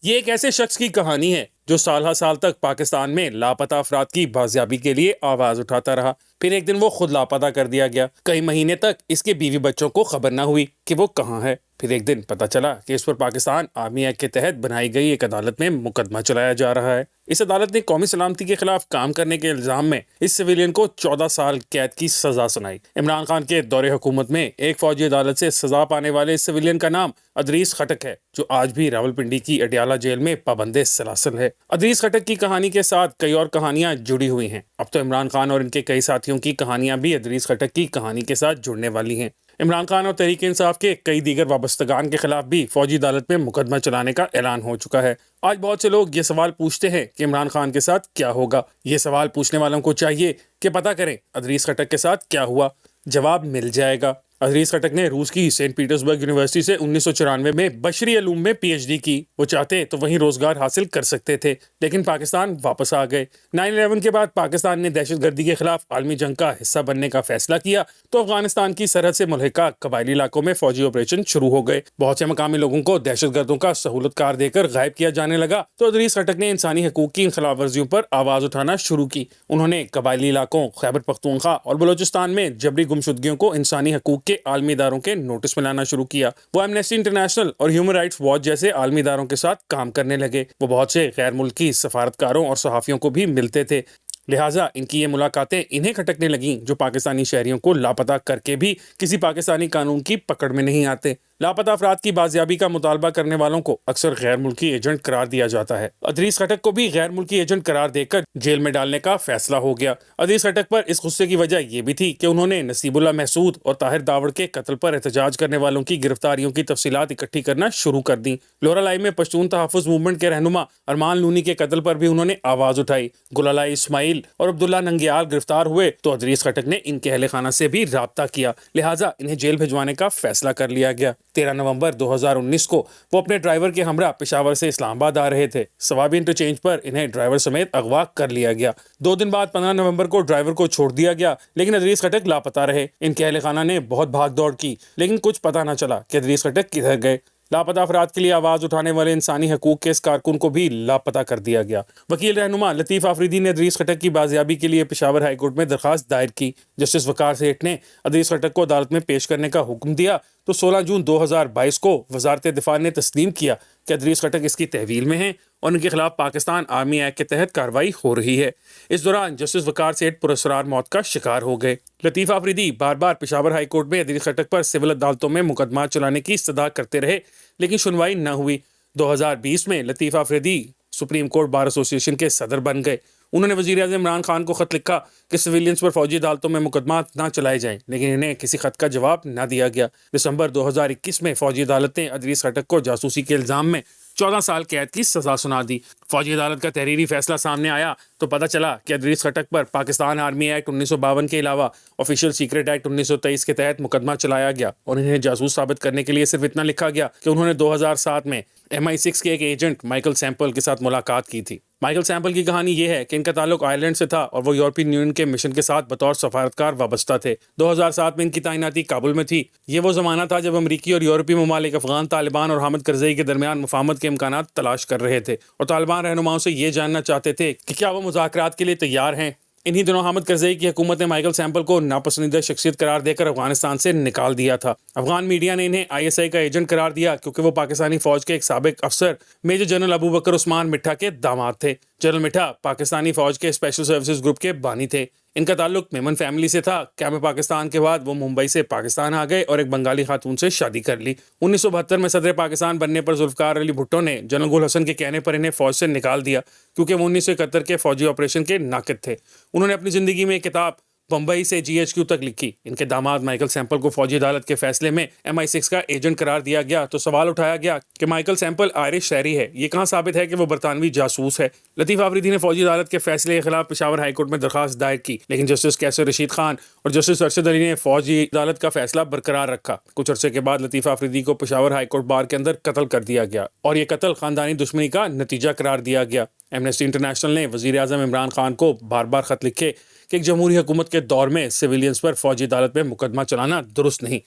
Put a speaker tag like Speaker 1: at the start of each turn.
Speaker 1: یہ ایک ایسے شخص کی کہانی ہے جو سال ہر سال تک پاکستان میں لاپتہ افراد کی بازیابی کے لیے آواز اٹھاتا رہا. پھر ایک دن وہ خود لاپتہ کر دیا گیا. کئی مہینے تک اس کے بیوی بچوں کو خبر نہ ہوئی کہ وہ کہاں ہے. پھر ایک دن پتہ چلا کہ اس پر پاکستان آرمی ایکٹ کے تحت بنائی گئی ایک عدالت میں مقدمہ چلایا جا رہا ہے. اس عدالت نے قومی سلامتی کے خلاف کام کرنے کے الزام میں اس سویلین کو 14 سال قید کی سزا سنائی. عمران خان کے دور حکومت میں ایک فوجی عدالت سے سزا پانے والے اس سویلین کا نام ادریس خٹک ہے، جو آج بھی راولپنڈی کی اڈیالہ جیل میں پابند سلاسل ہے. ادریس خٹک کی کہانی کے ساتھ کئی اور کہانیاں جڑی ہوئی ہیں. اب تو عمران خان اور ان کے کئی ساتھیوں کی کہانیاں بھی ادریس خٹک کی کہانی کے ساتھ جڑنے والی ہیں. عمران خان اور تحریک انصاف کے کئی دیگر وابستگان کے خلاف بھی فوجی عدالت میں مقدمہ چلانے کا اعلان ہو چکا ہے. آج بہت سے لوگ یہ سوال پوچھتے ہیں کہ عمران خان کے ساتھ کیا ہوگا. یہ سوال پوچھنے والوں کو چاہیے کہ پتہ کریں ادریس خٹک کے ساتھ کیا ہوا. جواب مل جائے گا. ادریس خٹک نے روس کی سینٹ پیٹرزبرگ یونیورسٹی سے 1994 میں بشری علوم میں پی ایچ ڈی کی. وہ چاہتے تو وہیں روزگار حاصل کر سکتے تھے، لیکن پاکستان واپس آ گئے. 9/11 کے بعد پاکستان نے دہشت گردی کے خلاف عالمی جنگ کا حصہ بننے کا فیصلہ کیا تو افغانستان کی سرحد سے ملحقہ قبائلی علاقوں میں فوجی آپریشن شروع ہو گئے. بہت سے مقامی لوگوں کو دہشت گردوں کا سہولت کار دے کر غائب کیا جانے لگا تو ادریس خٹک نے انسانی حقوق کی خلاف ورزیوں پر آواز اٹھانا شروع کی. انہوں نے قبائلی علاقوں خیبر پختونخوا اور بلوچستان میں جبری گمشدگیوں کو انسانی حقوق کے عالمی اداروں کے نوٹس میں لانا شروع کیا. وہ ایمنسٹی انٹرنیشنل اور ہیومن رائٹس واچ جیسے عالمی اداروں کے ساتھ کام کرنے لگے. وہ بہت سے غیر ملکی سفارتکاروں اور صحافیوں کو بھی ملتے تھے. لہٰذا ان کی یہ ملاقاتیں انہیں کھٹکنے لگیں جو پاکستانی شہریوں کو لاپتہ کر کے بھی کسی پاکستانی قانون کی پکڑ میں نہیں آتے. لاپتہ افراد کی بازیابی کا مطالبہ کرنے والوں کو اکثر غیر ملکی ایجنٹ قرار دیا جاتا ہے. ادریس خٹک کو بھی غیر ملکی ایجنٹ قرار دے کر جیل میں ڈالنے کا فیصلہ ہو گیا. ادریس خٹک پر اس غصے کی وجہ یہ بھی تھی کہ انہوں نے نصیب اللہ محسود اور طاہر داوڑ کے قتل پر احتجاج کرنے والوں کی گرفتاریوں کی تفصیلات اکٹھی کرنا شروع کر دیں. لورالائی میں پشتون تحفظ موومنٹ کے رہنما ارمان لونی کے قتل پر بھی انہوں نے آواز اٹھائی. گلالائی اسماعیل اور عبداللہ ننگیال گرفتار ہوئے تو ادریس خٹک نے ان کے اہل خانہ سے بھی رابطہ کیا. لہٰذا انہیں جیل بھجوانے کا فیصلہ کر لیا گیا. 13 نومبر 2019 کو وہ اپنے ڈرائیور کے ہمراہ پشاور سے اسلام آباد آ رہے تھے. ثوابی انٹرچینج پر انہیں ڈرائیور سمیت اغوا کر لیا گیا. 2 دن بعد 15 نومبر کو ڈرائیور کو چھوڑ دیا گیا، لیکن ادریس خٹک لاپتہ رہے. ان کے اہل خانہ نے بہت بھاگ دوڑ کی، لیکن کچھ پتہ نہ چلا کہ ادریس خٹک کدھر گئے. لاپتہ افراد کے لیے آواز اٹھانے والے انسانی حقوق کے اس کارکن کو بھی لاپتہ کر دیا گیا. وکیل رہنما لطیف آفریدی نے ادریس خٹک کی بازیابی کے لیے پشاور ہائی کورٹ میں درخواست دائر کی. جسٹس وقار سیٹھ نے ادریس خٹک کو عدالت میں پیش کرنے کا حکم دیا تو 16 جون 2022 کو وزارت دفاع نے تسلیم کیا کہ ادریس خٹک اس کی تحویل میں ہیں اور ان کے خلاف پاکستان آرمی ایکٹ کے تحت کارروائی ہو رہی ہے. اس دوران جسٹس وقار سیٹھ پراسرار موت کا شکار ہو گئے. لطیف آفریدی بار بار پشاور ہائی کورٹ میں ادریس خٹک پر سول عدالتوں میں مقدمہ چلانے کی استدعا کرتے رہے، لیکن سنوائی نہ ہوئی. 2020 میں لطیف آفریدی سپریم کورٹ بار ایسوسی ایشن کے صدر بن گئے. انہوں نے وزیر اعظم عمران خان کو خط لکھا کہ سویلینز پر فوجی عدالتوں میں مقدمات نہ چلائے جائیں، لیکن انہیں کسی خط کا جواب نہ دیا گیا. دسمبر 2021 میں فوجی عدالت نے ادریس خٹک کو جاسوسی کے الزام میں 14 سال قید کی سزا سنا دی. فوجی عدالت کا تحریری فیصلہ سامنے آیا تو پتہ چلا کہ ادریس خٹک پر پاکستان آرمی ایکٹ 1952 کے علاوہ آفیشیل سیکرٹ ایکٹ 1923 کے تحت مقدمہ چلایا گیا اور انہیں جاسوس ثابت کرنے کے لیے صرف اتنا لکھا گیا کہ انہوں نے 2007 میں MI6 کے ایک ایجنٹ مائیکل سیمپل کے ساتھ ملاقات کی تھی. مائیکل سیمپل کی کہانی یہ ہے کہ ان کا تعلق آئرلینڈ سے تھا اور وہ یورپین یونین کے مشن کے ساتھ بطور سفارتکار وابستہ تھے. 2007 میں ان کی تعیناتی کابل میں تھی. یہ وہ زمانہ تھا جب امریکی اور یورپی ممالک افغان طالبان اور حامد کرزئی کے درمیان مفاہمت کے امکانات تلاش کر رہے تھے اور طالبان رہنماؤں سے یہ جاننا چاہتے تھے کہ کیا وہ مذاکرات کے لیے تیار ہیں. انہی دنوں حامد کرزئی کی حکومت نے مائیکل سیمپل کو ناپسندیدہ شخصیت قرار دے کر افغانستان سے نکال دیا تھا. افغان میڈیا نے انہیں ISI کا ایجنٹ قرار دیا کیونکہ وہ پاکستانی فوج کے ایک سابق افسر میجر جنرل ابو بکر عثمان مٹھا کے داماد تھے. جنرل مٹھا پاکستانی فوج کے اسپیشل سروسز گروپ کے بانی تھے. ان کا تعلق میمن فیملی سے تھا. قیام پاکستان کے بعد وہ ممبئی سے پاکستان آ گئے اور ایک بنگالی خاتون سے شادی کر لی. 1972 میں صدر پاکستان بننے پر ذوالفقار علی بھٹو نے جنرل گل حسن کے کہنے پر انہیں فوج سے نکال دیا کیونکہ وہ 1971 کے فوجی آپریشن کے ناقد تھے. انہوں نے اپنی زندگی میں ایک کتاب بمبئی سے GHQ تک لکھی. ان کے داماد مائیکل سیمپل کو فوجی عدالت کے فیصلے میں MI6 کا ایجنٹ قرار دیا گیا تو سوال اٹھایا گیا کہ مائیکل سیمپل آئرش شہری ہے، یہ کہاں ثابت ہے کہ وہ برطانوی جاسوس ہے. لطیف آفریدی نے فوجی عدالت کے فیصلے کے خلاف پشاور ہائی کورٹ میں درخواست دائر کی، لیکن جسٹس کیسر رشید خان اور جسٹس ارشد علی نے فوجی عدالت کا فیصلہ برقرار رکھا. کچھ عرصے کے بعد لطیف آفریدی کو پشاور ہائی کورٹ بار کے اندر قتل کر دیا گیا اور یہ قتل خاندانی دشمنی کا نتیجہ قرار دیا گیا. ایمنسٹی انٹرنیشنل نے وزیر اعظم عمران خان کو بار بار خط لکھے کہ ایک جمہوری حکومت کے دور میں سویلینز پر فوجی عدالت میں مقدمہ چلانا درست نہیں.